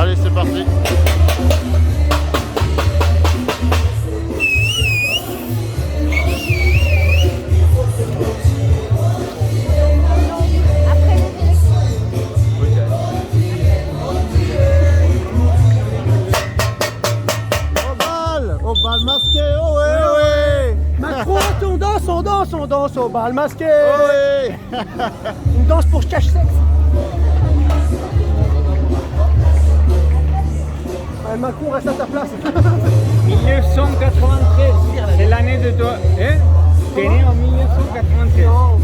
Allez, c'est parti. Au bal masqué, oh ouais. Macron, on danse au bal masqué. Oh ouais. On danse pour cache-sexe. Ouais, Macron reste à ta place. 1993, c'est l'année de toi. Hein? T'es né en 1993. Non,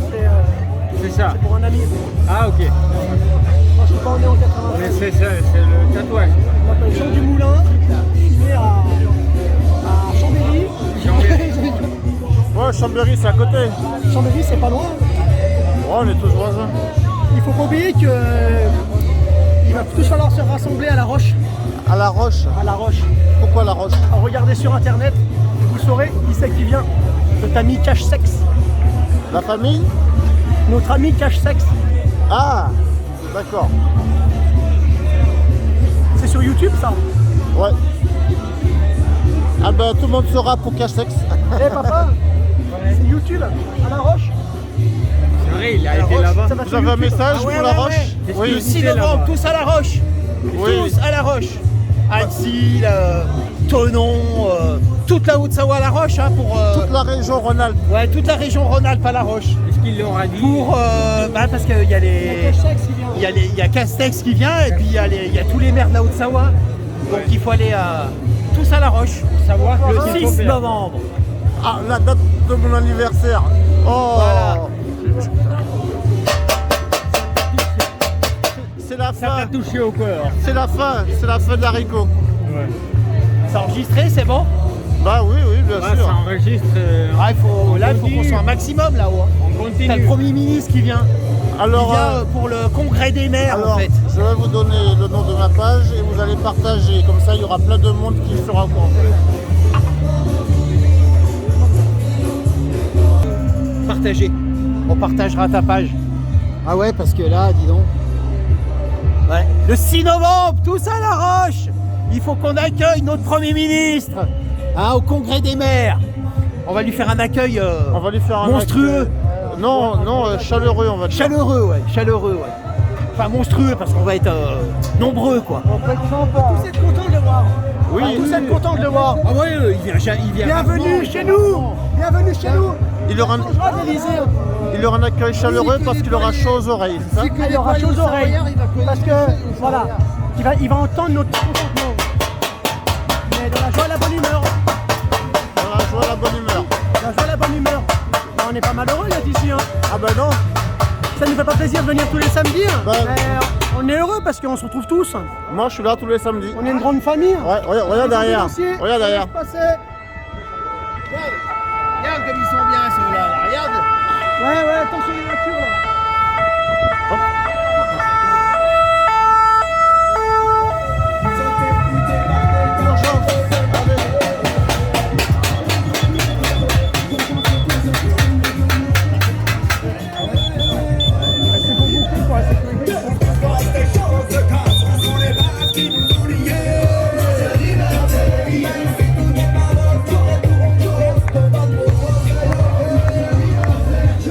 C'est ça. c'est pour un ami. Ah, ok. Moi, je suis pas né en 93. Mais c'est ça, c'est le tatouage. Je m'appelle Jean du Moulin. Je suis né à Chambéry. Ouais, Chambéry, c'est à côté. Chambéry, c'est pas loin. Ouais, on est tous voisins. Il faut pas oublier que il va tous falloir se rassembler à La Roche. À La Roche. À La Roche. Pourquoi La Roche? Regardez sur internet, vous saurez qui c'est qui vient. Notre ami cache-sexe. La famille? Notre ami cache-sexe. Ah, d'accord. C'est sur YouTube ça. Ouais. Ah ben tout le monde saura pour cache-sexe. Eh papa, c'est YouTube, à La Roche. C'est vrai, il a À La été Roche, là-bas. ça va Vous sur avez un YouTube. message Ah ouais, pour La ouais, Roche? ouais. Oui. Le 6 novembre, tous à La Roche. Oui. Tous à La Roche. Annecy, Thonon, toute la Haute-Savoie à La Roche. Hein, pour, Toute la région Rhône-Alpes. ouais, toute la région Rhône-Alpes à La Roche. Est-ce qu'il l'aura dit? Pour, parce qu'il y a les... Il y a Castex qui vient et puis il y a tous les maires de la Haute-Savoie. Donc il faut aller tous à La Roche. Savoir que Le 6 novembre. Ah, la date de mon anniversaire. Oh. Voilà. C'est la ça t'a fin. touché au cœur. C'est la fin de l'haricot. Ouais. C'est enregistré, c'est bon? Bah oui, bien Ah, sûr. ça enregistre. Ah, il faut qu'on soit un maximum là-haut. Hein. On T'as le continue. Premier ministre qui vient. Alors, Il vient pour le congrès des maires alors, en fait. je vais vous donner le nom de ma page et vous allez partager. Comme ça, il y aura plein de monde qui sera au courant. Partager. On partagera ta page. Ah ouais, parce que là, dis donc. Ouais. Le 6 novembre, tous à La Roche. Il faut qu'on accueille notre Premier ministre au congrès des maires. On va lui faire un accueil On va lui faire un monstrueux. acte, non, chaleureux, on va dire. Chaleureux, ouais. Enfin, monstrueux, parce qu'on va être nombreux, quoi. On va être sympa. Tous être contents de le voir. Oui. Tous être contents de le voir. Ah ouais, il vient. Bienvenue chez nous. Bienvenue chez nous. Il aura, il aura un accueil chaleureux parce qu'il aura chaud aux oreilles, c'est ça? Il aura chaud aux oreilles. Parce que, voilà, il va entendre notre consentement. Mais dans la joie et la bonne humeur. Dans la joie, la bonne humeur. La joie et la bonne humeur. Ben, on n'est pas malheureux là d'ici. Hein. Ah ben non. Ça nous fait pas plaisir de venir tous les samedis. Hein. Ben- Mais on est heureux parce qu'on se retrouve tous. Moi, je suis là tous les samedis. On est une grande famille. Ouais, regarde derrière. Regarde derrière. Regarde comme ils sont bien ceux-là, là. Regarde. Ouais, attention les voitures là.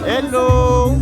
Hello.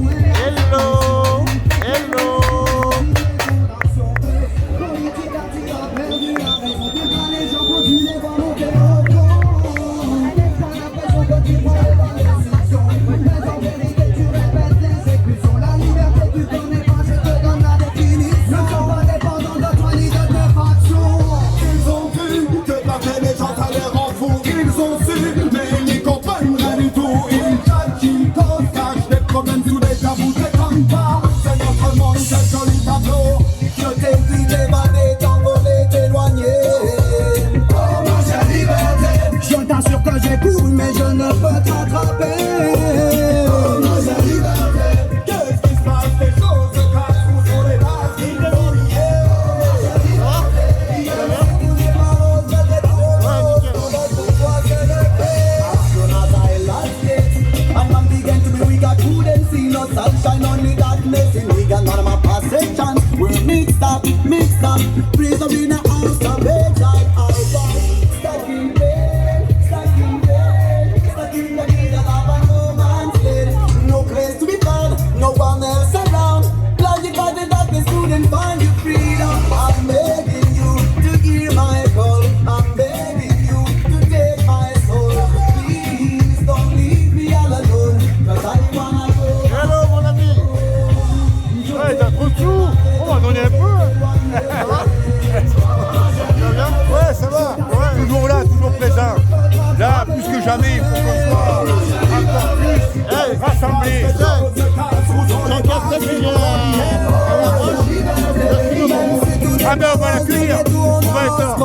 dire, on va être.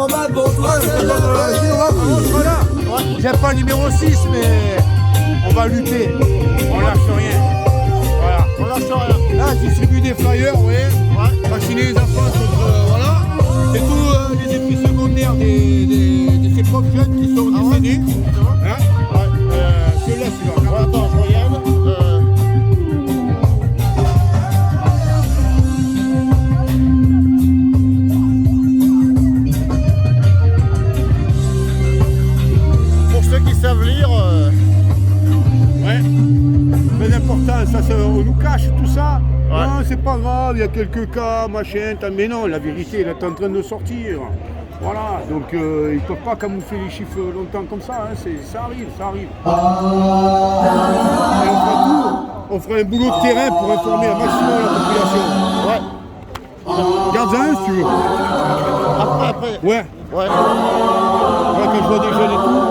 Voilà. J'aime pas le numéro 6, mais on va lutter. On lâche rien. Voilà. On lâche rien. Là, je distribue des flyers, oui. Ouais. Vacciner les enfants contre. Voilà. C'est tous les effets secondaires de ces pauvres jeunes qui sont décédés. Hein? Je te laisse là. Ouais, attends, je regarde. Pour ceux qui savent lire, Ouais. Mais l'important, ça, on nous cache tout ça. Ouais. Non, c'est pas grave, il y a quelques cas, machin. Mais non, la vérité, elle est en train de sortir. Voilà, donc ils ne peuvent pas camoufler les chiffres longtemps comme ça. Hein. Ça arrive, ça arrive. Et on fera tout. On fera un boulot de terrain pour informer un maximum la population. ouais. Garde-en un si tu veux. Après. Ouais. Ouais. Ouais, quand je vois des jeunes et tout,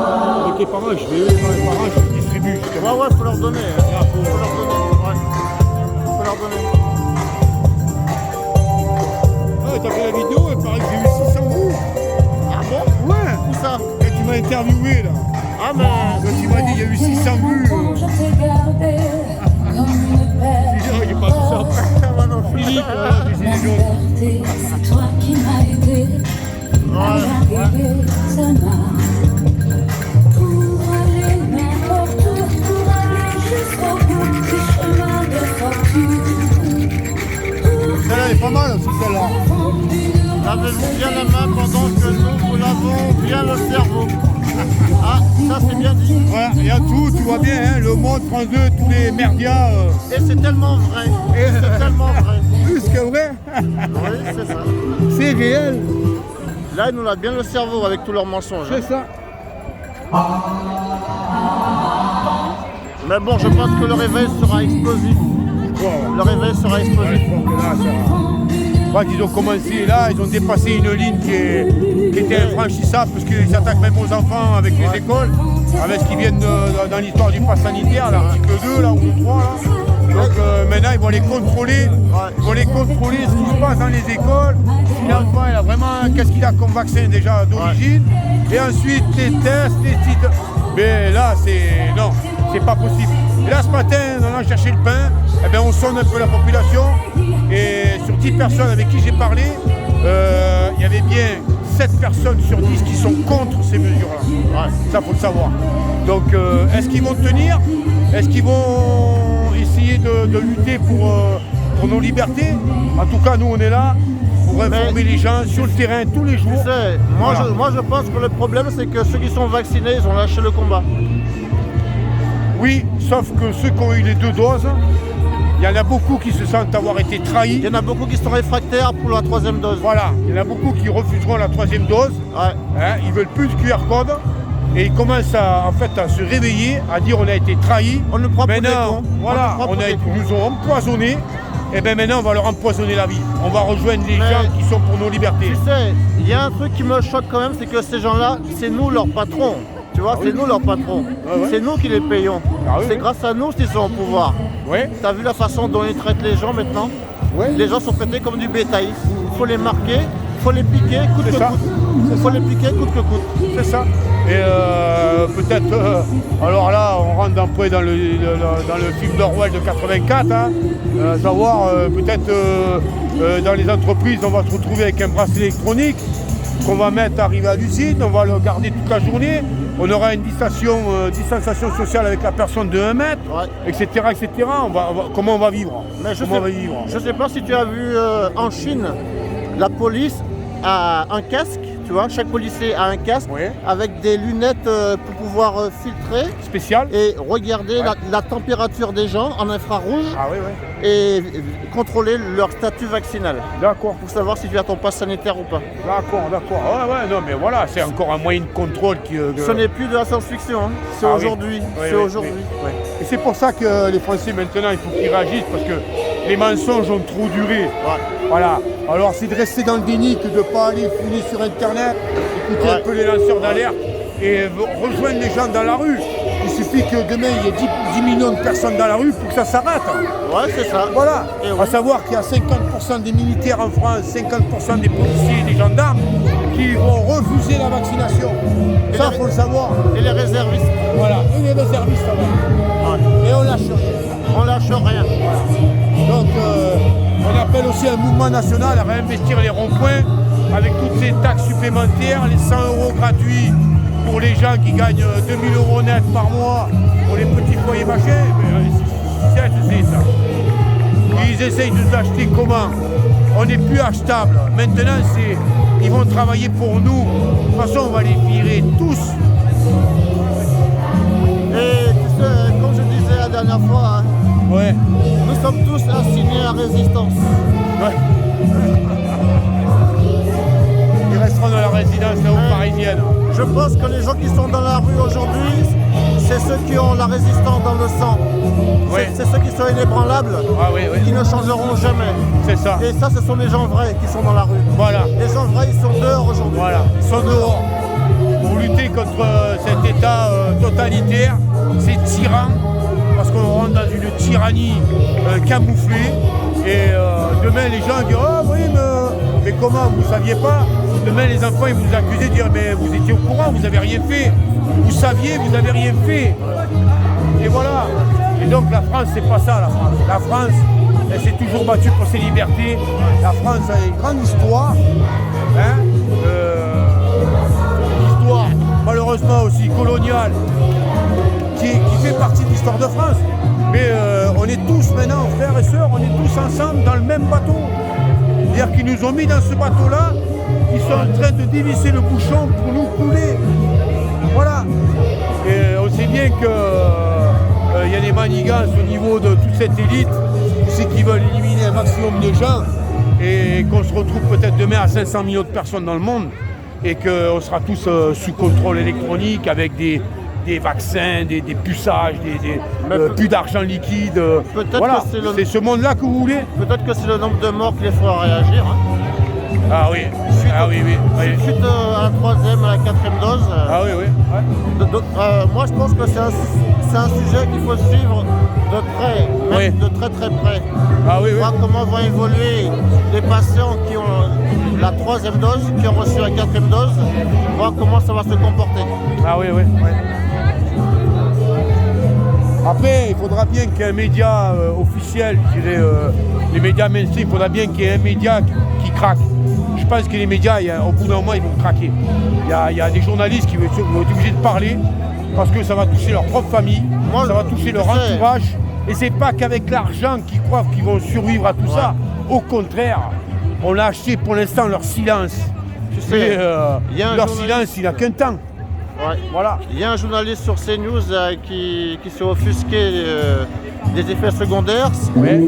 avec les parents, je vais dans les parents, je distribue. Ouais, faut leur donner. Faut leur donner. Ouais. Faut leur donner. Ah, t'as fait la vidéo, il paraît que j'ai eu 600 vues. Ah bon? Ouais. Où ça? Et tu m'as interviewé là. Ah mais... Quand tu m'as dit il y a eu 600 vues. J'ai pas tout ça après. Philippe, des Gilets jaunes. C'est toi qui m'as aidé à naviguer sa main. Pour aller n'importe où, pour aller jusqu'au bout du chemin de fortune. Celle-là est pas mal aussi, celle-là. Lavez-vous bien la main pendant que nous vous lavons bien le cerveau. Ah, ça c'est bien dit. Voilà, il y a tout, tu vois bien, hein, le Monde, France 2, tous les merdias. Et c'est tellement vrai. Et c'est tellement vrai. Plus que vrai, Oui, c'est ça. c'est réel, Là, ils nous lavent bien le cerveau avec tous leurs mensonges. c'est ça. Mais bon, je pense que le réveil sera explosif. Le réveil sera explosif. Je pense que là, ça... Quand ils ont commencé là, ils ont dépassé une ligne qui était infranchissable parce qu'ils s'attaquent même aux enfants avec les écoles, avec ce qui vient dans l'histoire du pass sanitaire, l'article 2 là, ou le 3 là. Donc maintenant ils vont les contrôler, ce qui se passe dans les écoles. Si l'enfant il a vraiment, qu'est-ce qu'il a comme vaccin déjà d'origine, et ensuite les tests, les sites. Mais là non, c'est pas possible. Et là ce matin, en allant chercher le pain, eh bien, on sonne un peu la population, et sur 10 personnes avec qui j'ai parlé, il y avait bien 7 personnes sur 10 qui sont contre ces mesures-là. Ouais, ça faut le savoir. Donc est-ce qu'ils vont tenir? Est-ce qu'ils vont essayer de lutter pour nos libertés? En tout cas, nous on est là pour informer les gens sur le terrain tous les jours. Tu sais, moi je pense que le problème c'est que ceux qui sont vaccinés, ils ont lâché le combat. Oui, sauf que ceux qui ont eu les 2 doses, il y en a beaucoup qui se sentent avoir été trahis. Il y en a beaucoup qui sont réfractaires pour la 3e dose. Voilà, il y en a beaucoup qui refuseront la 3e dose. Ouais. Hein, ils veulent plus de QR code. Et ils commencent à se réveiller, à dire on a été trahis. On nous prend pour des maintenant, cons. voilà, ils nous ont empoisonnés. Et bien maintenant on va leur empoisonner la vie. On va rejoindre les gens qui sont pour nos libertés. Tu sais, il y a un truc qui me choque quand même, c'est que ces gens-là, c'est nous leurs patrons. Tu vois, c'est nous leurs patrons. ouais. C'est nous qui les payons. Ah oui, c'est oui. grâce à nous s'ils sont au pouvoir. Ouais. T'as vu la façon dont ils traitent les gens maintenant? Ouais. Les gens sont traités comme du bétail. Il faut les marquer, il faut les piquer, coûte que C'est ça. coûte. Il faut les piquer, coûte que coûte. C'est ça. Et peut-être, alors là, on rentre d'un peu dans le film d'Orwell de 84, hein, savoir peut-être dans les entreprises, on va se retrouver avec un bracelet électronique qu'on va mettre arrivé à l'usine, on va le garder toute la journée, on aura une distanciation sociale avec la personne de 1 mètre, etc. etc. Comment on va vivre? Mais je ne sais pas si tu as vu en Chine, la police a un casque, tu vois, chaque policier a un casque avec des lunettes pour pouvoir filtrer spécial et regarder la température des gens en infrarouge et contrôler leur statut vaccinal. D'accord. Pour savoir si tu as ton pass sanitaire ou pas. D'accord. Ouais, non, mais voilà, c'est encore un moyen de contrôle qui... Ce n'est plus de la science-fiction, hein. C'est aujourd'hui. Aujourd'hui. Et c'est pour ça que les Français maintenant, il faut qu'ils réagissent parce que les mensonges ont trop duré. Voilà. Alors c'est de rester dans le déni que de ne pas aller fouiller sur Internet, écouter un peu les lanceurs d'alerte et rejoindre les gens dans la rue. Il suffit que demain il y ait 10 millions de personnes dans la rue pour que ça s'arrête. Ouais, c'est ça. Voilà. À savoir qu'il y a 50% des militaires en France, 50% des policiers et des gendarmes refusé la vaccination. Ça, il faut le savoir. Et les réservistes. Voilà, et les réservistes, ça va. Ouais. Et on lâche rien. On lâche rien. Donc, on appelle aussi un mouvement national à réinvestir les ronds-points avec toutes ces taxes supplémentaires, les 100 € gratuits pour les gens qui gagnent 2000 € net par mois, pour les petits foyers machin. C'est ça. Ils essayent de nous acheter comment? On n'est plus achetable. Maintenant, ils vont travailler pour nous. De toute façon, on va les virer tous. Et tu sais, comme je disais la dernière fois, hein, Ouais. nous sommes tous assignés à résistance. Ouais. Ils resteront dans la résidence là-haut parisienne. Je pense que les gens qui sont dans la rue aujourd'hui, c'est ceux qui ont la résistance dans le sang. Oui. C'est ceux qui sont inébranlables, Ah oui, oui. qui ne changeront jamais. C'est ça. Et ça, ce sont les gens vrais qui sont dans la rue. Voilà. Les gens vrais, ils sont dehors aujourd'hui. Voilà. Ils sont dehors pour lutter contre cet État totalitaire, ces tyrans, parce qu'on rentre dans une tyrannie camouflée. Et demain, les gens disent « Oh oui, mais comment, vous ne saviez pas ?» Demain, les enfants, ils vont vous accuser de dire « Mais vous étiez au courant, vous n'avez rien fait. Vous saviez, vous n'avez rien fait. » Et voilà. Et donc, la France, c'est pas ça, la France. La France, elle s'est toujours battue pour ses libertés. La France a une grande histoire. Hein, une histoire, malheureusement aussi, coloniale, qui fait partie de l'histoire de France. Mais on est tous maintenant, frères et sœurs, on est tous ensemble dans le même bateau. C'est-à-dire qu'ils nous ont mis dans ce bateau-là, ils sont en train de dévisser le bouchon pour nous couler. Voilà. Et on sait bien qu'il y a des manigances au niveau de toute cette élite, c'est qu'ils veulent éliminer un maximum de gens et qu'on se retrouve peut-être demain à 500 millions de personnes dans le monde et qu'on sera tous sous contrôle électronique avec des vaccins, des puçages, plus d'argent liquide. Voilà, c'est ce monde-là que vous voulez. Peut-être que c'est le nombre de morts qui les fera réagir. Hein. Ah oui, Suite à la 3e, à la 4e dose. Ah oui, oui. Moi, je pense que c'est un sujet qu'il faut suivre de près, même de très très près. Ah oui, oui. Voir comment vont évoluer les patients qui ont la 3e dose, qui ont reçu la 4e dose, voir comment ça va se comporter. Ah oui, oui. Après, il faudra bien qu'il y ait un média officiel, je dirais, les médias mainstream, il faudra bien qu'il y ait un média qui craque. Je pense que les médias, au bout d'un moment, ils vont craquer. Il y a des journalistes qui vont être obligés de parler parce que ça va toucher leur propre famille, ça va toucher leur entourage. Et c'est pas qu'avec l'argent qu'ils croient qu'ils vont survivre à tout ça. Au contraire, on a acheté pour l'instant leur silence. Tu sais, leur silence, il n'a qu'un temps. Ouais. Voilà. Il y a un journaliste sur CNews qui s'est offusqué des effets secondaires. Ouais.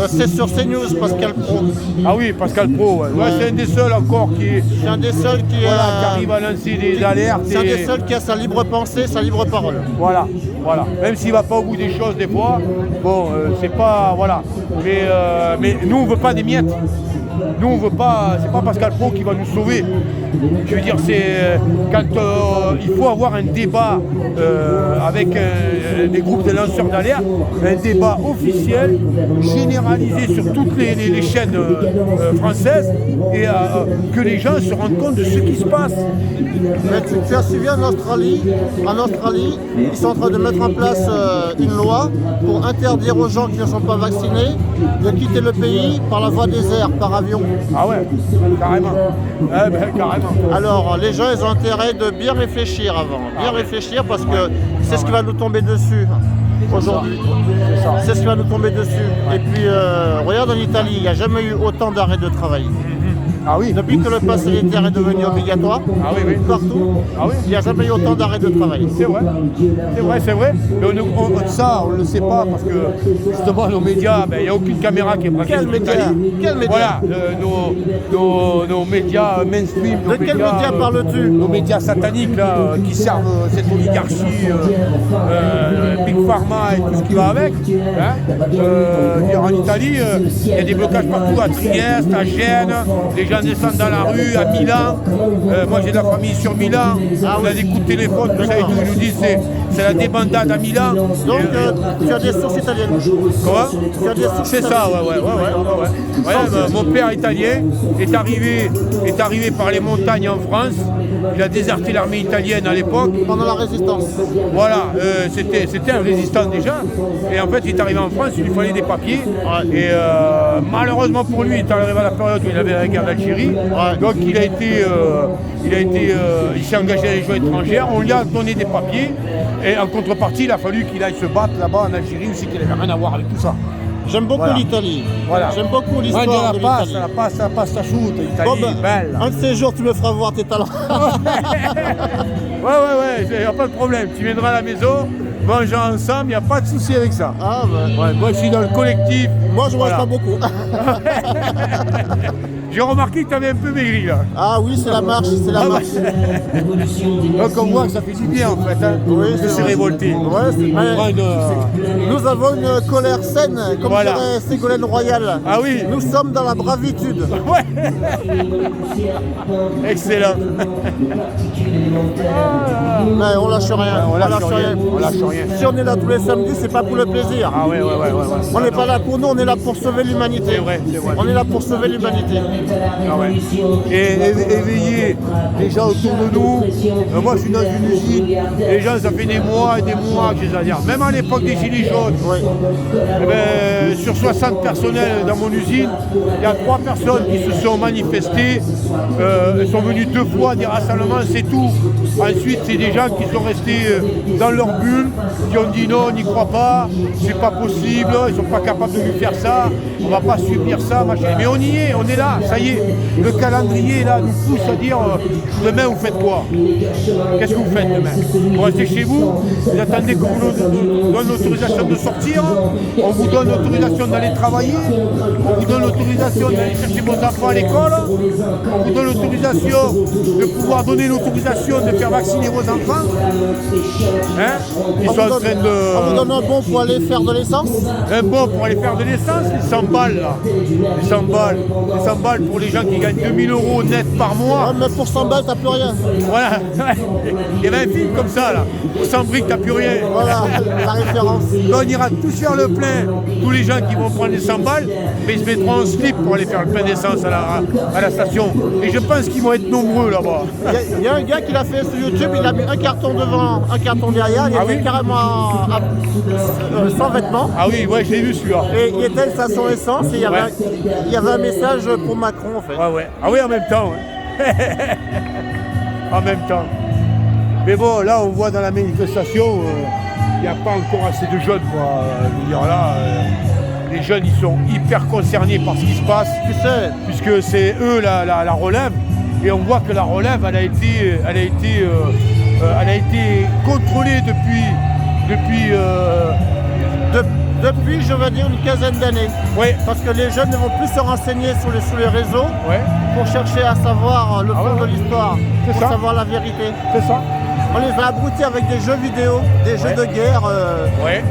C'est sur CNews, Pascal Pro. Ah oui, Pascal Pro, ouais. Ouais, c'est un des seuls encore C'est un des seuls qui arrive à lancer des alertes. C'est un des seuls qui a sa libre pensée, sa libre parole. Voilà. Même s'il ne va pas au bout des choses des fois, bon, c'est pas. Voilà. Mais nous, on ne veut pas des miettes. Nous, on veut pas, c'est pas Pascal Pro qui va nous sauver. Je veux dire, c'est quand il faut avoir un débat avec des groupes de lanceurs d'alerte, un débat officiel, généralisé sur toutes les chaînes françaises et que les gens se rendent compte de ce qui se passe. Mais tu as suivi en Australie, ils sont en train de mettre en place une loi pour interdire aux gens qui ne sont pas vaccinés de quitter le pays par la voie des airs, par avion. Ah ouais, carrément. Carrément. Alors, les gens, ils ont intérêt de bien réfléchir avant. Bien réfléchir parce que c'est ce qui va nous tomber dessus aujourd'hui. C'est ce qui va nous tomber dessus. Et puis, regarde en Italie, il n'y a jamais eu autant d'arrêts de travail. Ah oui. Depuis que le pass sanitaire est devenu obligatoire, partout, il n'y a jamais eu autant d'arrêts de travail. C'est vrai. Mais ça, on ne le sait pas parce que justement, nos médias, il n'y a aucune caméra qui est braquée. Quel média? Voilà, nos médias mainstream. De quels médias parles-tu? Nos médias sataniques là, qui servent cette oligarchie, Big Pharma et tout ce qui va avec. Hein. En Italie, il y a des blocages partout, à Trieste, à Gênes. Les gens gens descendent dans la rue, à Milan. Moi j'ai de la famille sur Milan. On a des coups de téléphone, tout ça et tout. Ils nous disent c'est la débandade à Milan. Donc tu as des sources italiennes. Quoi? Tu as des sources C'est ça, ouais. Mon père italien est arrivé par les montagnes en France. Il a déserté l'armée italienne à l'époque. Pendant la résistance. Voilà, c'était un résistant déjà. Et en fait, il est arrivé en France, il lui fallait des papiers. Ouais. Et malheureusement pour lui, il est arrivé à la période où il avait la guerre d'Algérie. Ouais. Donc il s'est engagé à la Légion étrangère. On lui a donné des papiers. Et en contrepartie, il a fallu qu'il aille se battre là-bas en Algérie aussi, qu'il n'avait rien à voir avec tout ça. J'aime beaucoup Voilà. l'Italie. Voilà. J'aime beaucoup l'histoire de la l'Italie. pasta shoot, l'Italie, Bon, ben, belle. un de ces jours, tu me feras voir tes talents. Ouais, il n'y a pas de problème. Tu viendras à la maison, mangeons ensemble, il n'y a pas de souci avec ça. Ah, ben, Ouais, moi, je suis dans le collectif. moi, je mange Voilà. pas beaucoup. J'ai remarqué que tu avais un peu maigri là. Ah oui, c'est la marche, c'est la marche. Donc on voit que ça fait du bien en fait, hein, Oui, de c'est se vrai. révolter. Ouais, c'est vrai. Nous avons une colère saine, comme Voilà. dirait Ségolène Royal. Ah oui. Nous sommes dans la bravitude. Ouais. Excellent. Mais on lâche rien. On lâche rien. On lâche rien. Si on est là tous les samedis, c'est pas pour le plaisir. Ah ouais. On n'est pas là pour nous, on est là pour sauver l'humanité. C'est vrai. On est là pour sauver l'humanité. Ah ouais. Et éveiller les gens autour de nous. Moi je suis dans une usine. Les gens, ça fait des mois et des mois que je les adhère. Même à l'époque des Gilets jaunes. Oui. Eh ben, sur 60 personnels dans mon usine, il y a 3 personnes qui se sont manifestées. Elles sont venues 2 fois des rassemblements, c'est tout. Ensuite, c'est des gens qui sont restés dans leur bulle, qui ont dit non, on n'y croit pas, c'est pas possible, ils sont pas capables de lui faire ça, on va pas subir ça, machin. Mais on y est, on est là, ça y est. Le calendrier là nous pousse à dire demain vous faites quoi? Qu'est-ce que vous faites demain? Vous restez chez vous, vous attendez qu'on vous donne l'autorisation de sortir, on vous donne l'autorisation d'aller travailler, on vous donne l'autorisation d'aller chercher vos enfants à l'école, on vous donne l'autorisation de pouvoir donner l'autorisation de faire vacciner vos enfants. Hein? Ils sont en train On vous de... donne un bon pour aller faire de l'essence. Un bon pour aller faire de l'essence, les 100 balles là. Les 100 balles. Les 100 balles pour les gens qui gagnent 2000 € net par mois. Ah, mais pour 100 balles, t'as plus rien. Voilà. Il y avait un film comme ça là. Pour 100 briques, t'as plus rien. Voilà, la référence. Là, on ira tous faire le plein. Tous les gens qui vont prendre les 100 balles, mais ils se mettront en slip pour aller faire le plein d'essence à la station. Et je pense qu'ils vont être nombreux là-bas. Il y a un gars qui l'a fait sur YouTube, il a mis un carton devant, un carton derrière, il Ah était oui carrément sans vêtements. Ah oui, ouais, je l'ai vu celui-là. Et il était à sa station essence et il y avait un message pour Macron en fait. Ouais. Ah oui, en même temps. Ouais. En même temps. Mais bon, là, on voit dans la manifestation, il n'y a pas encore assez de jeunes, quoi. Je veux dire, là, les jeunes, ils sont hyper concernés par ce qui se passe, Tu sais, puisque c'est eux la relève. Et on voit que la relève, elle a été contrôlée depuis depuis, je vais dire, une quinzaine d'années. ouais, Parce que les jeunes ne vont plus se renseigner sur les réseaux ouais, pour chercher à savoir le fond ouais, de ouais. l'histoire, C'est pour ça. savoir la vérité. c'est ça. On les a abrutis avec des jeux vidéo, des jeux Ouais. de guerre, Ouais,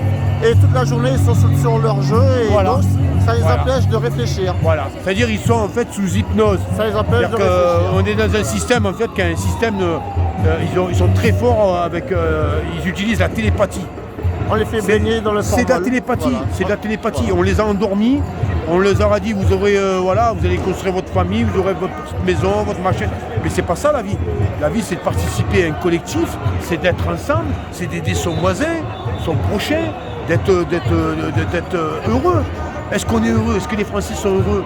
et toute la journée ils sont sur leur jeu et Voilà. donc ça les Voilà. empêche de réfléchir. voilà. C'est-à-dire ils sont en fait sous hypnose. Ça les empêche de C'est-à-dire réfléchir. qu'on est dans un système en fait qui a un système de, ils sont très forts avec ils utilisent la télépathie. On les fait baigner dans le C'est de la formol. télépathie, Voilà. c'est de la télépathie. On les a endormis, on leur a dit vous aurez voilà, vous allez construire votre famille, vous aurez votre petite maison, votre machin. Mais c'est pas ça la vie. La vie c'est de participer à un collectif, c'est d'être ensemble, c'est d'aider son voisin, son prochain, d'être heureux. Est-ce qu'on est heureux? Est-ce que les Français sont heureux?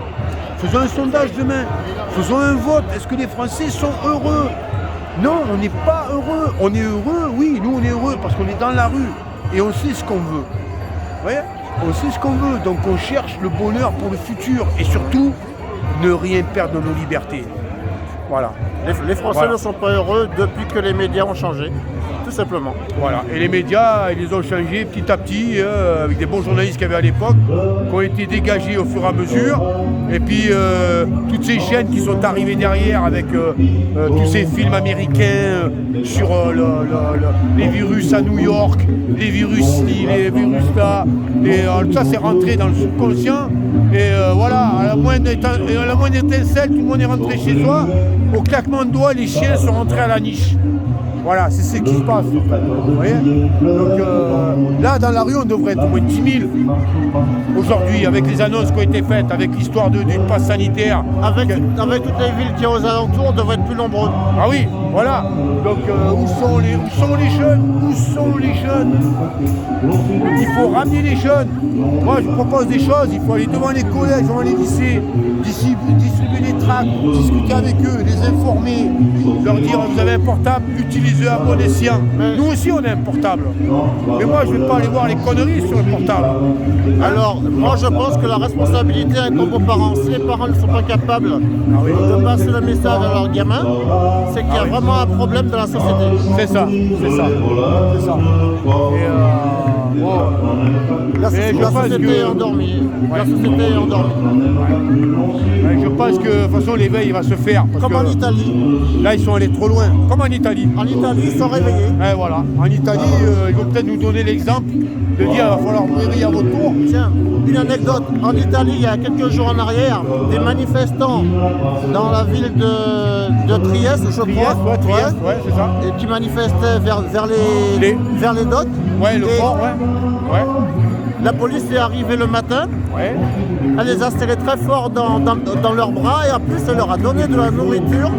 Faisons un sondage demain, faisons un vote. Est-ce que les Français sont heureux? Non, on n'est pas heureux. On est heureux, oui, nous on est heureux parce qu'on est dans la rue et on sait ce qu'on veut. Vous voyez? On sait ce qu'on veut, donc on cherche le bonheur pour le futur et surtout ne rien perdre de nos libertés. Voilà. Les Français Voilà. ne sont pas heureux depuis que les médias ont changé. tout simplement. Voilà. Et les médias, ils les ont changés petit à petit, avec des bons journalistes qu'il y avait à l'époque, qui ont été dégagés au fur et à mesure. Et puis, toutes ces chaînes qui sont arrivées derrière avec tous ces films américains sur les virus à New York, les virus ci, les virus là. Et tout ça, c'est rentré dans le subconscient. Et voilà, à la moindre étincelle, tout le monde est rentré chez soi. Au claquement de doigts, les chiens sont rentrés à la niche. Voilà, c'est ce qui se passe. Vous voyez. Donc là, dans la rue, on devrait être au moins 10 000 aujourd'hui, avec les annonces qui ont été faites, avec l'histoire du pass sanitaire. Avec toutes les villes qui sont aux alentours, on devrait être plus nombreux. Ah oui, voilà. Donc où sont les jeunes? Où sont les jeunes? Il faut ramener les jeunes. Moi, je propose des choses. Il faut aller devant les collèges, devant les lycées, distribuer des tracts, discuter avec eux, les informer, leur dire vous avez un portable, utilisez à bon escient. Nous aussi, on a un portable. Mais moi, je ne vais pas aller voir les conneries sur le portable. Alors, moi je pense que la responsabilité incombe aux parents. Si les parents ne sont pas capables de passer le message à leurs gamins, c'est qu'il y a vraiment un problème dans la société. C'est ça. Et La société est endormie. La société est endormie. Je pense que de toute façon l'éveil va se faire. Comme en Italie. Là, ils sont allés trop loin. Comme en Italie. En Italie, ils sont réveillés. Et voilà. En Italie, ils vont peut-être nous donner l'exemple de dire qu'il va falloir vous réveiller à votre tour. Tiens, une anecdote. En Italie, il y a quelques jours en arrière, des manifestants dans la ville de Trieste, je crois. Trieste, c'est ça. Et qui manifestaient vers les docks. Ouais, le port, ouais. La police est arrivée le matin. Ouais. Elle les a serrés très fort dans leurs bras et en plus elle leur a donné de la nourriture.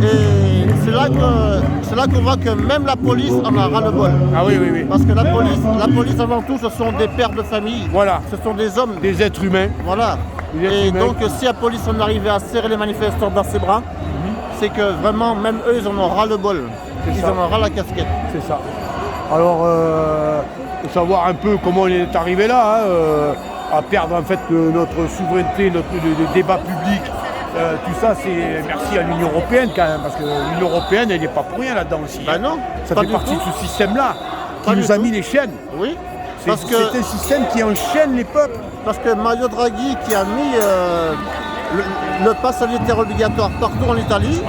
Et c'est là qu'on voit que même la police en a ras-le-bol. Ah oui. Parce que la police avant tout, ce sont des pères de famille. Voilà. Ce sont des hommes. Des êtres humains. Voilà. Et donc si la police en arrivait à serrer les manifestants dans ses bras, c'est que vraiment même eux ils en ont ras-le-bol. Ils en ont ras la casquette. C'est ça. Alors, faut savoir un peu comment on est arrivé là, à perdre en fait notre souveraineté, le débat public. Tout ça, c'est merci à l'Union européenne quand même, parce que l'Union européenne, elle n'est pas pour rien là-dedans aussi. Ben non, ça fait partie de ce système-là qui nous a mis les chaînes. Oui. C'est un système qui enchaîne les peuples. Parce que Mario Draghi qui a mis le pass sanitaire obligatoire partout en Italie,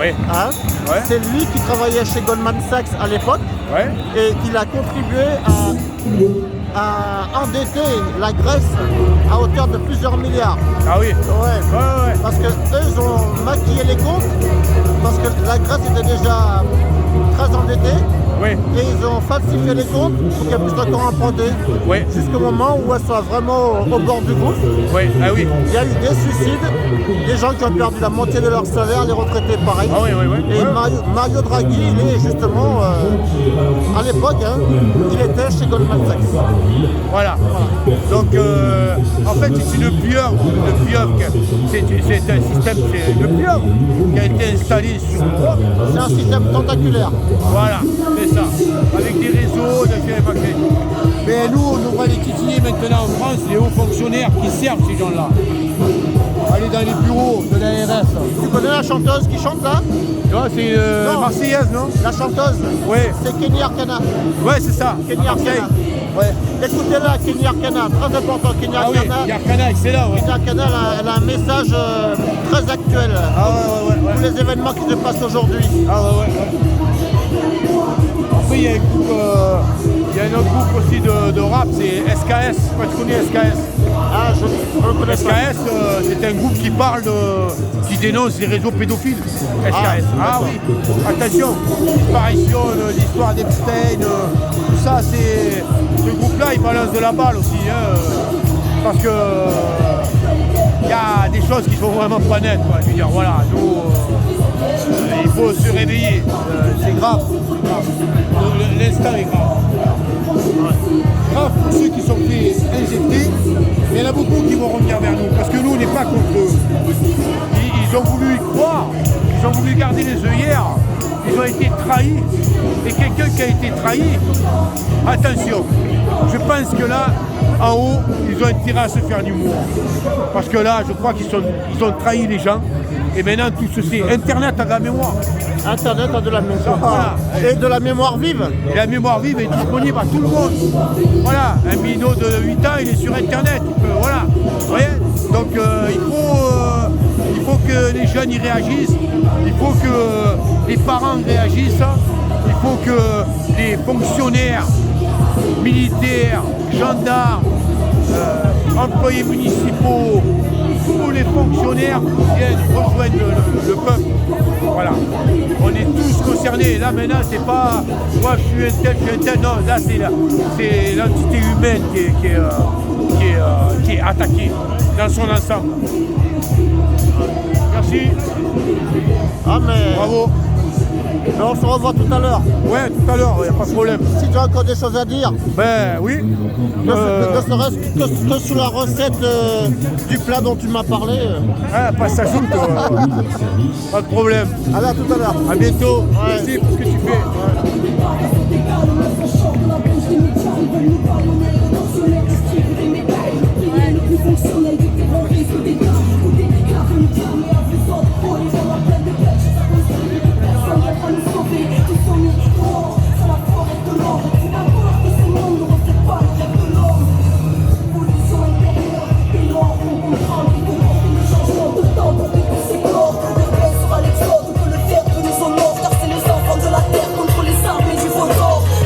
c'est lui qui travaillait chez Goldman Sachs à l'époque et il a contribué à endetter la Grèce à hauteur de plusieurs milliards. Ah oui. Ouais. Parce que eux ils ont maquillé les comptes parce que la Grèce était déjà très endettée. Oui. Et ils ont falsifié les comptes pour qu'elle puisse encore emprunter. Jusqu'au moment où elle soit vraiment au bord du gouffre. Oui. Ah oui. Il y a eu des suicides, des gens qui ont perdu la moitié de leur salaire, les retraités pareil. Ah oui. Et Mario Draghi, il est justement, à l'époque, il était chez Goldman Sachs. Voilà. Donc, en fait, c'est une pieuvre. C'est un système, c'est le pieuvre qui a été installé sur l'Europe. C'est un système tentaculaire. Voilà, c'est ça. Avec des réseaux, mais nous, on devrait les titiller maintenant en France, les hauts fonctionnaires qui servent ces gens-là. Aller dans les bureaux de l'ARS. Tu connais la chanteuse qui chante là? C'est Marseillaise, non? La chanteuse? Oui. C'est Kenny Arcana. Ouais, c'est ça. Kenny Arcana. Ouais. Écoutez-la, Kenny Arcana, très important. Kenny Arcana. Ah oui, Arcana, excellent. Kenny Arcana, elle a un message très actuel. Ah ouais. Tous les événements qui se passent aujourd'hui. Ah ouais. Après, il y a un autre groupe aussi de rap, c'est SKS. Tu connais SKS? Ah, je le connais pas. SKS, c'est un groupe qui dénonce les réseaux pédophiles. SKS. Ah oui, attention, disparition, l'histoire d'Epstein, tout ça, ce groupe-là, il balance de la balle aussi. Parce que il y a des choses qui sont vraiment pas nettes. Je veux dire, voilà, nous, il faut se réveiller. C'est grave. L'instant est grave. Grave pour ceux qui sont fait injecter, mais il y en a beaucoup qui vont revenir vers nous, parce que nous, on n'est pas contre eux. Ils ont voulu y croire, ils ont voulu garder les œillères, ils ont été trahis. Et quelqu'un qui a été trahi, attention, je pense que là, en haut, ils ont intérêt à se faire l'humour. Parce que là, je crois qu'ils ont trahi les gens. Et maintenant, tout ceci, Internet a de la mémoire. Internet a de la mémoire. Voilà. Et de la mémoire vive. Et la mémoire vive est disponible à tout le monde. Voilà, un minot de 8 ans, il est sur Internet. Voilà, vous voyez. Donc il faut que les jeunes y réagissent, il faut que les parents réagissent, il faut que les fonctionnaires, militaires, gendarmes, employés municipaux, tous les fonctionnaires viennent rejoindre le peuple. Voilà. On est tous concernés. Là maintenant, c'est pas moi je suis un tel, non, là c'est l'entité humaine qui est attaquée dans son ensemble. Merci. Ah mais Bravo. mais on se revoit tout à l'heure. Ouais, tout à l'heure, il n'y a pas de problème. Si tu as encore des choses à dire, Ben oui. ne serait-ce que sous la recette du plat dont tu m'as parlé. Pas ça s'ajoute. Pas de problème. Allez, à tout à l'heure. À bientôt. Merci pour ce que tu fais.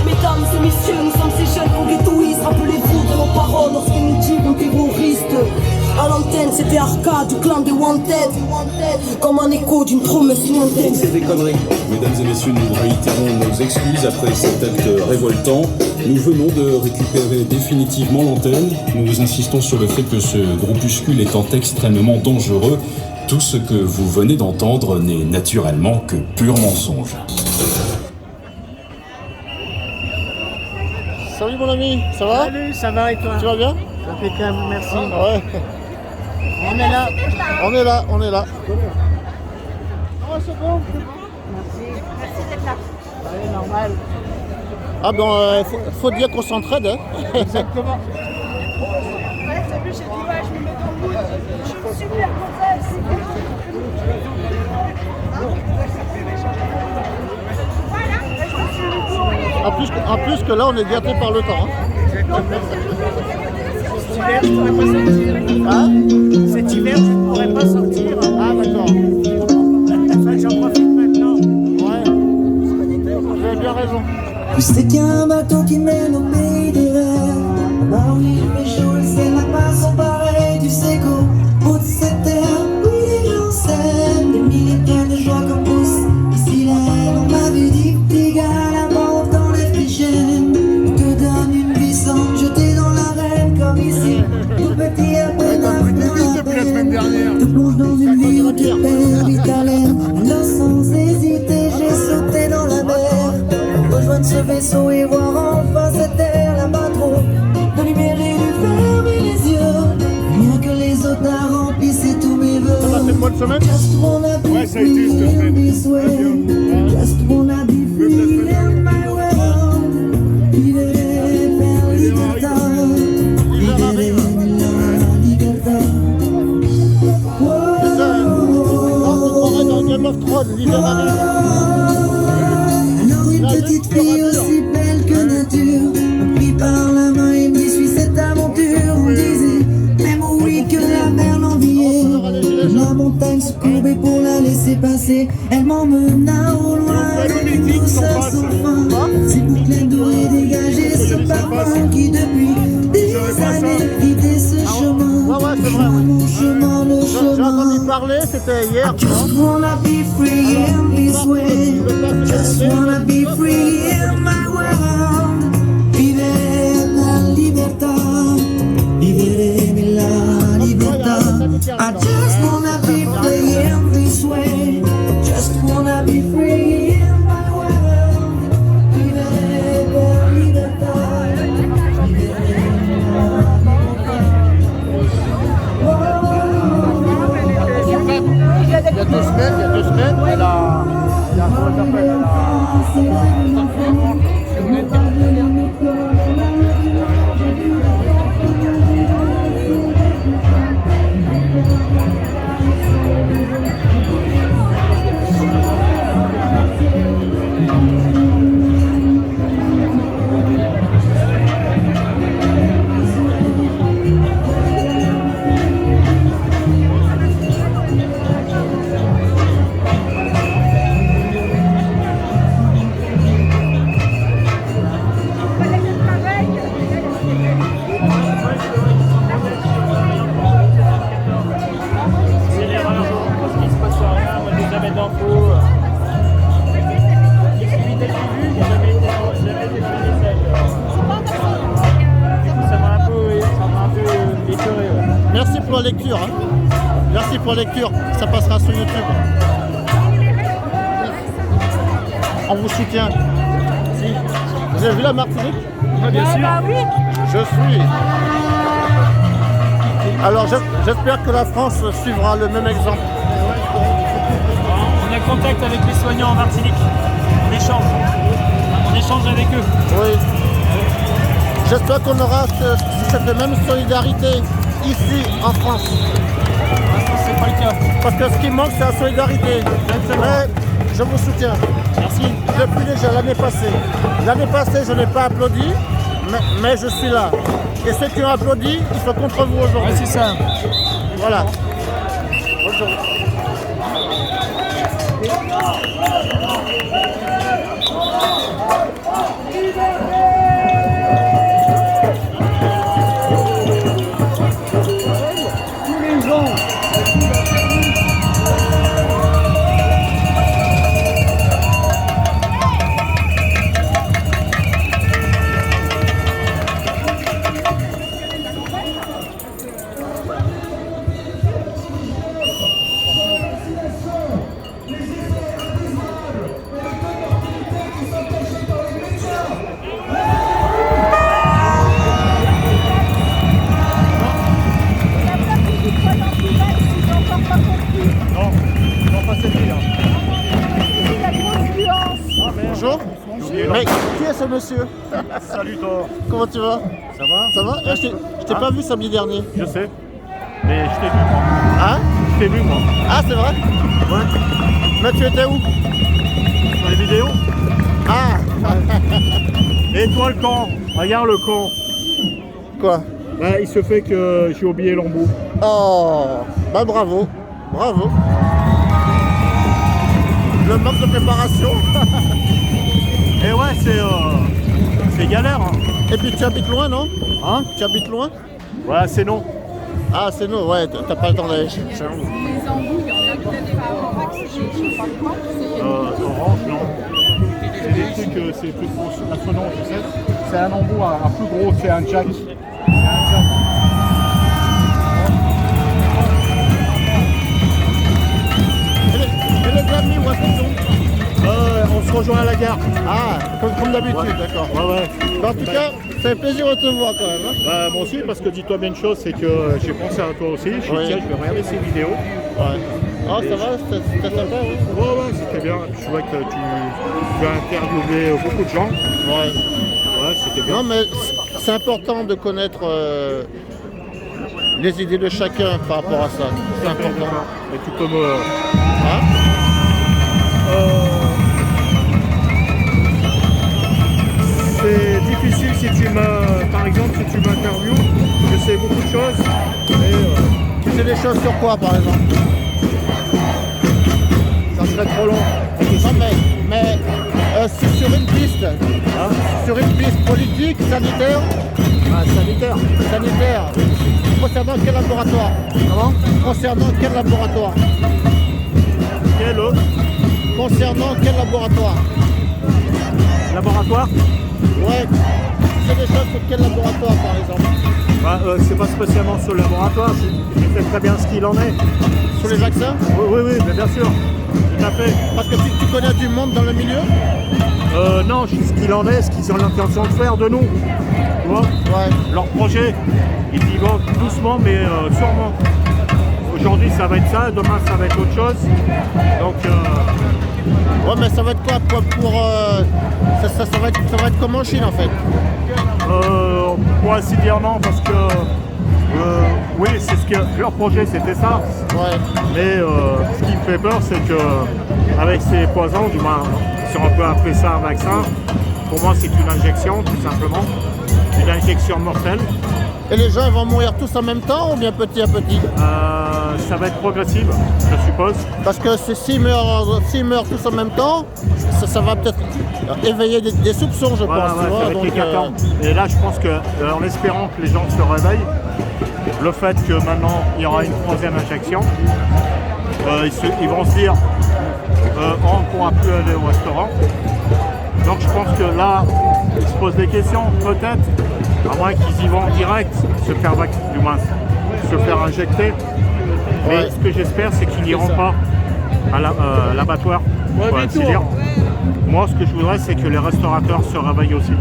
Mesdames et messieurs, nous sommes ces jeunes conguetouistes. Rappelez-vous de nos paroles lorsque nous disions terroristes. À l'antenne, c'était Arcade du clan des Wanted, comme un écho d'une promesse lointaine. C'est des conneries. Mesdames et messieurs, nous réitérons nos excuses après cet acte révoltant. Nous venons de récupérer définitivement l'antenne. Nous insistons sur le fait que ce groupuscule étant extrêmement dangereux, tout ce que vous venez d'entendre n'est naturellement que pur mensonge. Salut mon ami, ça va? Salut, ça va et toi? Tu vas bien? Impeccable, merci. Ouais. On est là. On est là, on est là. Merci d'être là. Ouais, normal. Ah ben, faut dire qu'on s'entraide. Hein. Exactement. Ouais, t'as vu, j'ai dit, ouais, je me mets dans le mood. Je suis super contente. En plus que là, on est gâté par le temps. Cet hiver, je pourrais pas sortir. Hein? Cet hiver, je ne pourrais pas sortir. Ah d'accord. Enfin, j'en profite maintenant. Ouais. Vous avez bien raison. Je sais qu'il y a un bateau qui mène au pays des rêves. Là où il fait chaud, le ciel n'a pas son pareil. Tu sais qu'au bout de cette terre, oui, les gens s'aiment. Des milliers de joie comme poussent ici là. On m'avait dit que t'es gars là-bas dans les frichènes. On te donne une vie sans jeter dans l'arène comme ici. Tout petit après la peine. Te plonge dans une vie où tu perds vite ta laine. Alors sans hésiter, j'ai sauté dans la mer. Rejoindre ce vaisseau et voir enfin cette terre là-bas trop de lumière et de fermer les yeux. Rien que les autres à remplissaient tous mes vœux. Ça va, c'est une bonne semaine? Just wanna be free in this way. Just wanna be free in my world. Vivere per libertà. Vivere nella libertà. On se croirait dans Game of Thrones, l'hiver arrive. Alors une petite fille aussi belle que nature m'a pris par la main et m'y suit cette aventure. On disait même oui que la mer l'enviait. La montagne se courbait pour la laisser passer. Elle m'emmena au loin d'une douceur sans fin. Ses boucles dorées dégageaient ce parfum qui depuis des années guidait ce chemin. Ouais, c'est vrai. Mon chemin, le J'ai entendu chemin. parler, c'était hier. Just wanna be free in this way. Just wanna be free in my world. Vivere la libertà. Vivere nella libertà. I just wanna be free in this way. Just wanna be free in my world. Vivere la libertà. Vivere nella libertà. Il y a 2 semaines, elle a comment elle s'appelle, lecture. Hein. Merci pour la lecture. Ça passera sur YouTube. On vous soutient. Vous avez vu la Martinique? Bien sûr. oui. Je suis. Alors j'espère que la France suivra le même exemple. On est en contact avec les soignants en Martinique. On échange avec eux. Oui. J'espère qu'on aura cette même solidarité ici en France. Pour l'instant, c'est pas le cas. Parce que ce qui manque, c'est la solidarité. Mais je vous soutiens. Merci. Depuis déjà l'année passée. L'année passée, je n'ai pas applaudi, mais je suis là. Et ceux qui ont applaudi, ils sont contre vous aujourd'hui. Ouais, c'est ça. Voilà. Bonjour. Bonjour. Mais qui est ce monsieur? Salut toi. Comment tu vas? Ça va? Ça va? Je t'ai pas vu samedi dernier. Je sais. Mais je t'ai vu moi. Hein? Je t'ai vu moi. Ah, c'est vrai? Ouais. Mais tu étais où? Dans les vidéos. Ah. Et toi le camp? Regarde le camp. Quoi? Bah, il se fait que j'ai oublié l'embout. Oh. Bah bravo. Bravo. Le manque de préparation. Et ouais, c'est galère. Hein. Et puis tu habites loin, non? Hein? Tu habites loin? Ouais, c'est non. Ah, c'est non, ouais, t'as pas le temps d'aller chercher. Les embouts, il y en a peut-être pas Orange, non. C'est des trucs, c'est plus gros. Assonant, tu sais. C'est un embout un plus gros, c'est un jack. Et les amis, où est-ce qu'ils sont? On se rejoint à la gare. Ah, comme d'habitude, d'accord. Ouais, ouais. Bah, en tout cas, ça fait plaisir de te voir quand même. Hein. Bah, moi aussi, parce que dis-toi bien une chose, c'est que j'ai pensé à toi aussi. J'ai dit, tiens, je vais regarder ces vidéos. Ouais. Ah, ça va? C'était sympa, oui? Ouais, c'était bien. Je vois que tu as interviewé beaucoup de gens. Ouais. Ouais, c'était bien. Non, mais c'est important de connaître les idées de chacun par rapport à ça. C'est important. Et tout comme... Hein? C'est difficile si tu par exemple, si tu m'interviews, je sais beaucoup de choses. Tu sais des choses sur quoi, par exemple? Ça serait trop long. Non, mais sur une piste, sur une piste politique, sanitaire. Ah, sanitaire. Sanitaire. Concernant quel laboratoire? Comment? Concernant quel laboratoire? Quel autre? Concernant quel laboratoire? Laboratoire? Ouais. C'est des choses sur quel laboratoire, par exemple? Bah, c'est pas spécialement sur le laboratoire, je sais très bien ce qu'il en est. Sur les vaccins? Oui, mais bien sûr. Tout à fait. Parce que tu connais du monde dans le milieu? Non, ce qu'il en est, ce qu'ils ont l'intention de faire de nous. Tu vois? Ouais. Leur projet, ils y vont doucement, mais sûrement. Aujourd'hui, ça va être ça, demain, ça va être autre chose. Donc... Ouais, mais ça va être quoi ça va être comme en Chine, en fait? Pour ainsi dire non, parce que... oui, c'est ce que leur projet, c'était ça. Ouais. Mais ce qui me fait peur, c'est que avec ces poisons, du moins, si on peut appeler ça un vaccin, pour moi, c'est une injection, tout simplement. Une injection mortelle. Et les gens ils vont mourir tous en même temps ou bien petit à petit? Ça va être progressif, je suppose. Parce que s'ils meurent tous en même temps, ça va peut-être éveiller des soupçons, je pense. Ouais, ça va être éclatant. Et là, je pense que, en espérant que les gens se réveillent, le fait que maintenant, il y aura une troisième injection, ils vont se dire on ne pourra plus aller au restaurant. Donc je pense que là, ils se posent des questions, peut-être, à moins qu'ils y vont en direct, se faire vacciner, du moins, se faire injecter. Mais Ouais. ce que j'espère, c'est qu'ils n'iront pas à l'abattoir. pour ainsi dire. Moi, ce que je voudrais, c'est que les restaurateurs se réveillent aussi.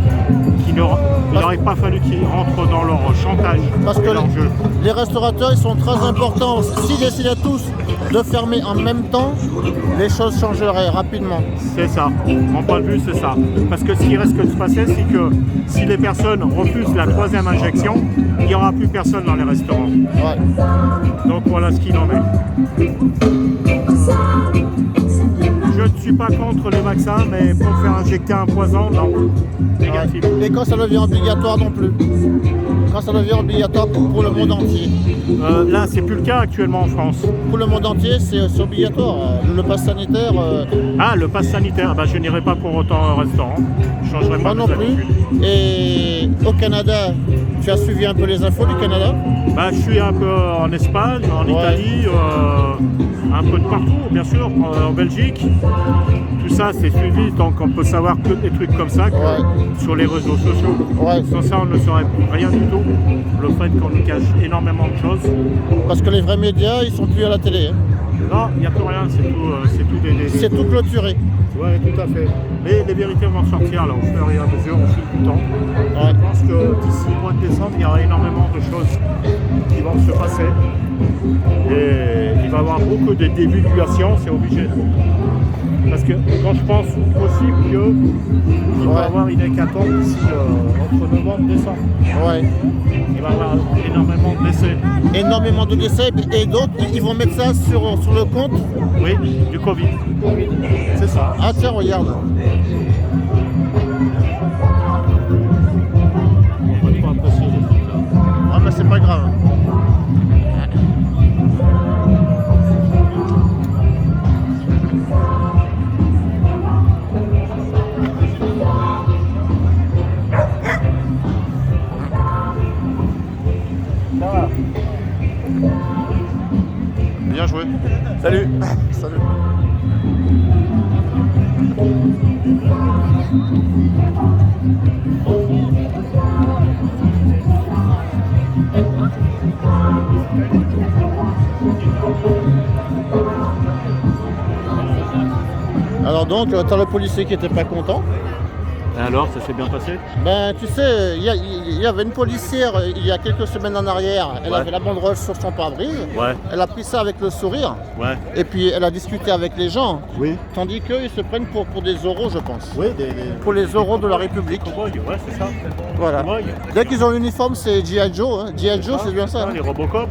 Il n'aurait pas fallu qu'ils rentrent dans leur chantage Parce et que leur jeu. les restaurateurs, ils sont très importants. S'ils décidaient tous de fermer en même temps, les choses changeraient rapidement. C'est ça. Mon point de vue, c'est ça. Parce que ce qui risque de se passer, c'est que si les personnes refusent la 3e injection, il n'y aura plus personne dans les restaurants. Ouais. Donc voilà ce qu'il en est. Je ne suis pas contre les vaccins, mais pour faire injecter un poison, non. Négatif. Et quand ça devient obligatoire non plus. Quand ça devient obligatoire pour le monde entier. Là, c'est plus le cas actuellement en France. Pour le monde entier, c'est obligatoire. Le pass sanitaire. Ah, le pass sanitaire, bah, je n'irai pas pour autant au restaurant. Je changerai pas Moi non mes plus. habitudes. Et au Canada, tu as suivi un peu les infos du Canada? Bah, je suis un peu en Espagne, en Italie, un peu de partout, bien sûr, en Belgique. Tout ça, c'est suivi, donc on peut savoir que des trucs comme ça que sur les réseaux sociaux. Sans ça, on ne saurait rien du tout. Le fait qu'on nous cache énormément de choses. Parce que les vrais médias, ils sont plus à la télé. Hein. Non, il n'y a plus rien, c'est tout des... C'est tout clôturé. Oui, tout à fait. Mais les vérités vont sortir là, au fur et à mesure, au fil du temps. Je pense que d'ici le mois de décembre, il y aura énormément de choses qui vont se passer. Et il va y avoir beaucoup de divulgations, c'est obligé. Parce que quand je pense possible qu'il va y avoir une hécatombe d'ici entre novembre et décembre. Ouais. Il va y avoir énormément de décès. Énormément de décès et donc ils vont mettre ça sur le compte. Oui, du Covid. C'est ça. Ah tiens, regarde. On va pas apprécier les trucs là. Ah mais c'est pas grave. Bien joué. Salut. Salut. Alors donc, t'as le policier qui était pas content. Alors, ça s'est bien passé? Ben, tu sais, il y avait une policière il y a quelques semaines en arrière. Elle avait la banderole sur son pare-brise. Ouais. Elle a pris ça avec le sourire. Ouais. Et puis elle a discuté avec les gens. Oui. Tandis qu'eux, ils se prennent pour des euros, je pense. Oui, Pour les euros de la République. Ouais, c'est ça. Voilà. Cowboy. Dès qu'ils ont l'uniforme, c'est G.I. Joe. Hein. G.I. Joe, c'est bien ça. Les Robocop.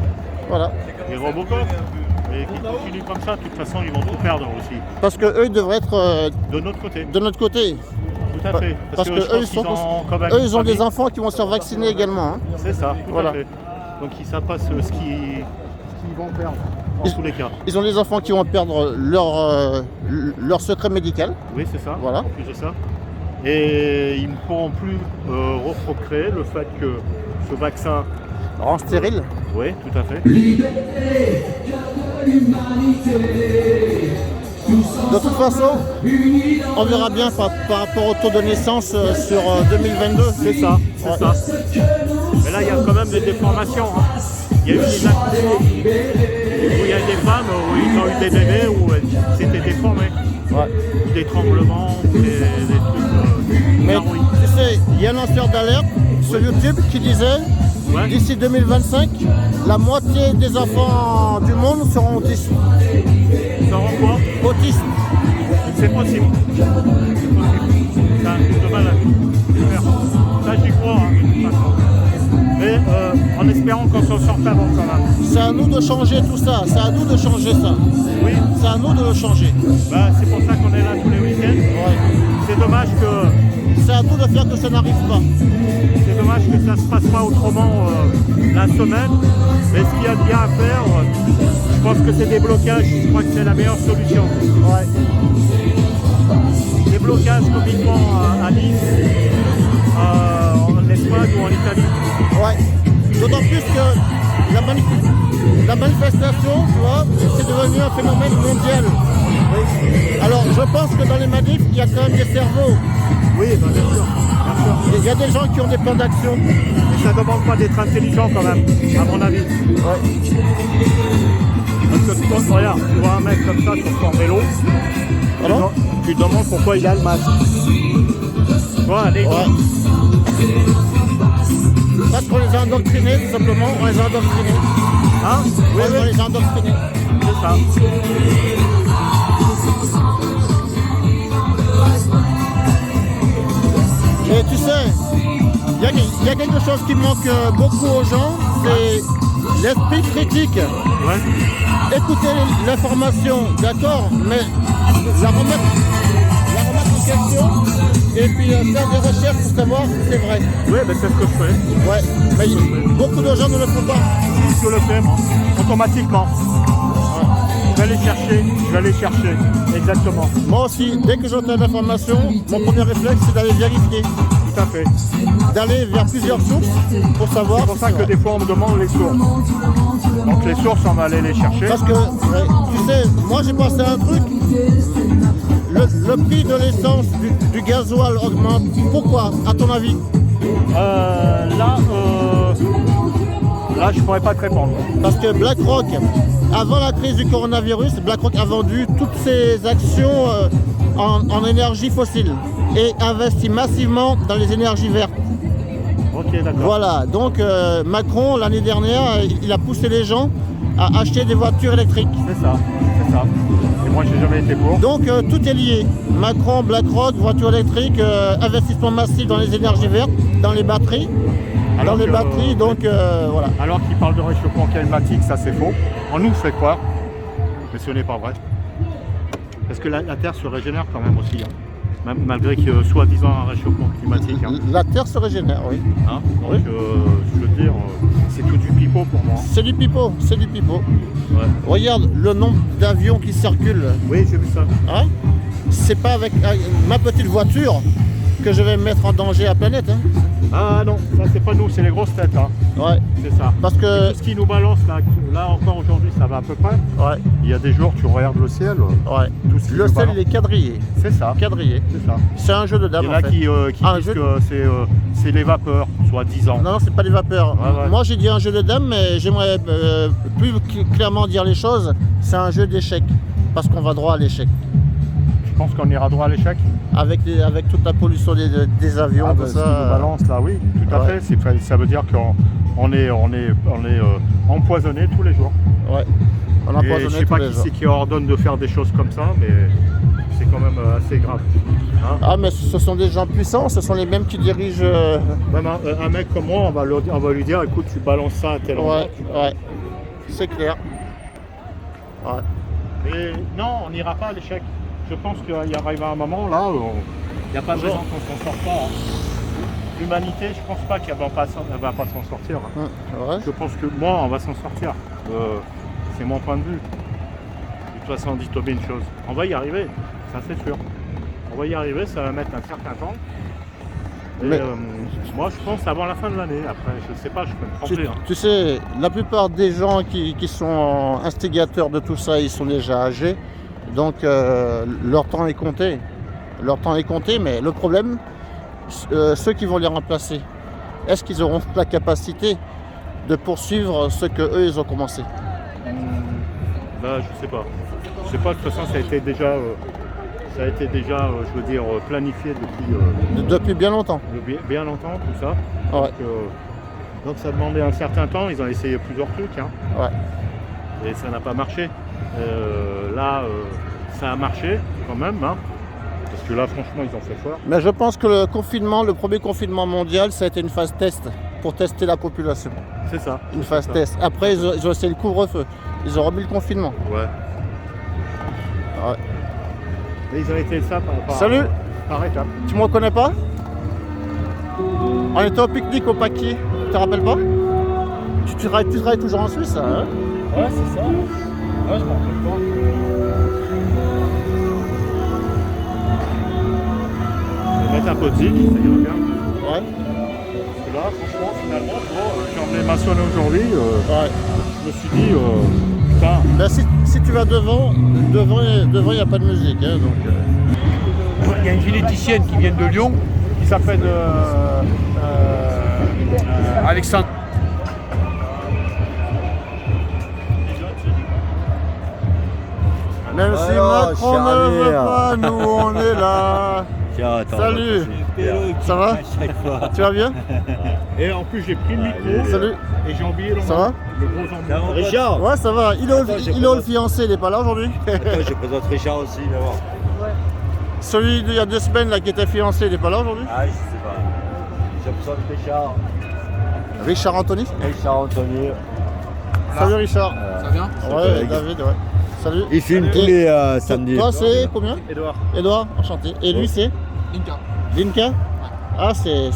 Voilà. Les Robocop. Et qu'ils continuent comme ça, de toute façon, ils vont tout perdre aussi. Parce que eux, ils devraient être de notre côté. De notre côté. Tout à fait. Parce que eux, ils ont des enfants qui vont se faire vacciner également. Hein. C'est ça, tout voilà. à fait. Donc ils savent pas ce qu'ils vont perdre, en tous les cas. Ils ont des enfants qui vont perdre leur secret médical. Oui, c'est ça, voilà. En plus de ça. Et ils ne pourront plus reprocréer le fait que ce vaccin rend stérile. Oui, tout à fait. De toute façon, on verra bien par rapport au taux de naissance sur 2022. C'est ça, c'est ça. Mais là, il y a quand même des déformations. Hein. Il y a eu des accouchements où il y a des femmes où ils ont eu des bébés où c'était déformé. Ouais. Des tremblements, des trucs. Mais tu sais, il y a un lanceur d'alerte sur YouTube qui disait d'ici 2025, la moitié des enfants du monde seront autistes. Seront quoi? Autistes. C'est possible. C'est un truc de malade. Ça, j'y crois, hein, de toute façon. Mais en espérant qu'on s'en sorte avant quand même. C'est à nous de changer tout ça. C'est à nous de changer ça. Oui. C'est à nous de le changer. Bah, c'est pour ça qu'on est là tous les week-ends. Ouais. C'est dommage que... C'est à nous de faire que ça n'arrive pas. C'est dommage que ça ne se passe pas autrement la semaine. Mais ce qu'il y a de bien à faire, je pense que c'est des blocages. Je crois que c'est la meilleure solution. Ouais. Des blocages complètement à Nice, en Espagne ou en Italie. Ouais. D'autant plus que la manifestation, tu vois, c'est devenu un phénomène mondial. Oui. Alors je pense que dans les manifs, il y a quand même des cerveaux. Oui, bien sûr. Il y a des gens qui ont des plans d'action. Et ça demande pas d'être intelligent quand même, à mon avis. Parce que toi, regarde, tu vois un mec comme ça sur son vélo, tu te demandes pourquoi il a le masque. Tu vois, allez. Parce qu'on les a endoctrinés, tout simplement, on les a endoctrinés. Hein? Oui, on les a endoctrinés. C'est ça. Et tu sais, il y a quelque chose qui manque beaucoup aux gens, c'est l'esprit critique. Écouter l'information, d'accord, mais la remettre en question et puis faire des recherches pour savoir si c'est vrai. Oui, ben c'est ce que je fais. Ouais, mais beaucoup de gens ne le font pas. Si je le fais, moi, automatiquement. Je vais aller chercher, exactement. Moi aussi, dès que j'entends l'information, mon premier réflexe c'est d'aller vérifier. Tout à fait. D'aller vers plusieurs sources pour savoir. C'est pour ça que des fois on me demande les sources. Donc les sources, on va aller les chercher. Parce que, tu sais, moi j'ai pensé à un truc. Le prix de l'essence, du gasoil augmente. Pourquoi, à ton avis? Là, je pourrais pas te répondre. Parce que BlackRock, avant la crise du coronavirus, BlackRock a vendu toutes ses actions en énergie fossile et investit massivement dans les énergies vertes. Ok, d'accord. Voilà, donc Macron, l'année dernière, il a poussé les gens à acheter des voitures électriques. C'est ça. Et moi, j'ai jamais été pour. Donc tout est lié. Macron, BlackRock, voitures électriques, investissement massif dans les énergies vertes, dans les batteries. Donc voilà. Alors qu'il parle de réchauffement climatique, ça c'est faux. On nous fait croire, mais ce n'est pas vrai. Parce que la Terre se régénère quand même aussi, hein. Malgré que soi-disant un réchauffement climatique. Hein. La Terre se régénère, oui. Hein, donc je veux dire, c'est tout du pipeau pour moi. C'est du pipeau. Ouais. Regarde le nombre d'avions qui circulent. Oui, j'ai vu ça. Hein, c'est pas avec ma petite voiture que je vais me mettre en danger à la planète. Hein. Ah non, ça c'est pas nous, c'est les grosses têtes. Hein. Ouais. C'est ça. Parce que tout ce qui nous balance là encore aujourd'hui, ça va à peu près. Ouais. Il y a des jours, tu regardes le ciel. Ouais. Le ciel, il est quadrillé. C'est ça. Quadrillé. C'est ça. C'est un jeu de dames. Il y en a qui disent que c'est les vapeurs, soit 10 ans. Non, c'est pas les vapeurs. Ouais. Moi, j'ai dit un jeu de dames, mais j'aimerais plus clairement dire les choses. C'est un jeu d'échecs. Parce qu'on va droit à l'échec. Je pense qu'on ira droit à l'échec. Avec toute la pollution des avions, tout Ce ça. qui nous balance là, oui, tout à fait. Ça veut dire qu'on est empoisonné tous les jours. Ouais. On Et je sais pas qui c'est qui ordonne de faire des choses comme ça, mais c'est quand même assez grave. Hein, ah, mais ce sont des gens puissants, ce sont les mêmes qui dirigent. Même un mec comme moi, on va lui dire, écoute, tu balances ça à tel endroit. Ouais. C'est clair. Ouais. Mais non, on n'ira pas à l'échec. Je pense qu'il arrive un moment là où il n'y a pas de raison qu'on s'en sorte pas. L'humanité, je pense pas qu'elle va pas s'en sortir. Ouais. Je pense que moi, on va s'en sortir. C'est mon point de vue. De toute façon, dis-toi bien une chose. On va y arriver, ça c'est sûr. On va y arriver, ça va mettre un certain temps. Et moi, je pense avant la fin de l'année. Après, je sais pas, je peux me tromper. Tu sais, la plupart des gens qui sont instigateurs de tout ça, ils sont déjà âgés. Donc leur temps est compté. Mais le problème, ceux qui vont les remplacer, est-ce qu'ils auront la capacité de poursuivre ce qu'eux ils ont commencé? Là, je sais pas. Je sais pas, de toute façon, ça a été déjà, je veux dire, planifié depuis bien longtemps. Bien longtemps, tout ça. Ouais. Donc ça demandait un certain temps, ils ont essayé plusieurs trucs. Hein. Ouais. Et ça n'a pas marché. Là, ça a marché quand même, hein, parce que là, franchement, ils ont fait fort. Mais je pense que le premier confinement mondial, ça a été une phase test pour tester la population. C'est ça. Une phase test. Après, ils ont essayé le couvre-feu. Ils ont remis le confinement. Ouais. Et ils ont été ça Salut. Par étapes. Tu me reconnais pas? On était au pique-nique au Paquier. Tu te rappelles pas? Tu travailles toujours en Suisse, hein? Ouais, c'est ça. Ouais, je m'en rappelle pas. Mettre un peu de zik, ça ira bien. Ouais. Parce que là, franchement, finalement, j'ai emmené ma sonne aujourd'hui. Je me suis dit, putain. Ben, si tu vas devant, il n'y a pas de musique. Hein, donc, Il y a une généticienne qui vient de Lyon, qui s'appelle Alexandre. Même si Macron ne veut pas, nous on est là. Tiens, attends, Salut. Ça va? Tu vas bien? Et en plus, j'ai pris le micro. Salut. Et j'ai oublié Ça va? le gros emblème. Richard. Ouais, ça va. Il est où le fiancé? Il est pas là aujourd'hui? Je présente Richard aussi, mais bon. Celui d'il y a 2 semaines là, qui était fiancé, il est pas là aujourd'hui? Ah, je sais pas. Je présente Richard. Richard Anthony? Richard Anthony. Salut Richard. Ça vient? Ouais, David, ouais. Salut. Il filme tous les samedis. Toi, c'est combien? Edouard. Edouard, enchanté. Et lui, c'est? Linka. Linka? Ah, c'est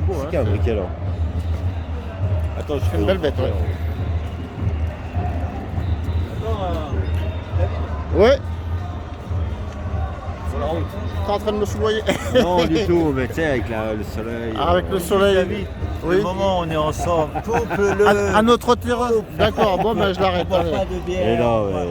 beau, hein. C'est un briquet alors. Attends, je C'est une belle bête, ouais. Ouais. T'es en train de me soudoyer. Non, du tout, mais tu sais, avec le soleil. Ah, avec le soleil. Oui. Le moment où on est ensemble, coupe-le. À notre terrain. D'accord, bon, ben je l'arrête. Allez. Et là, ouais.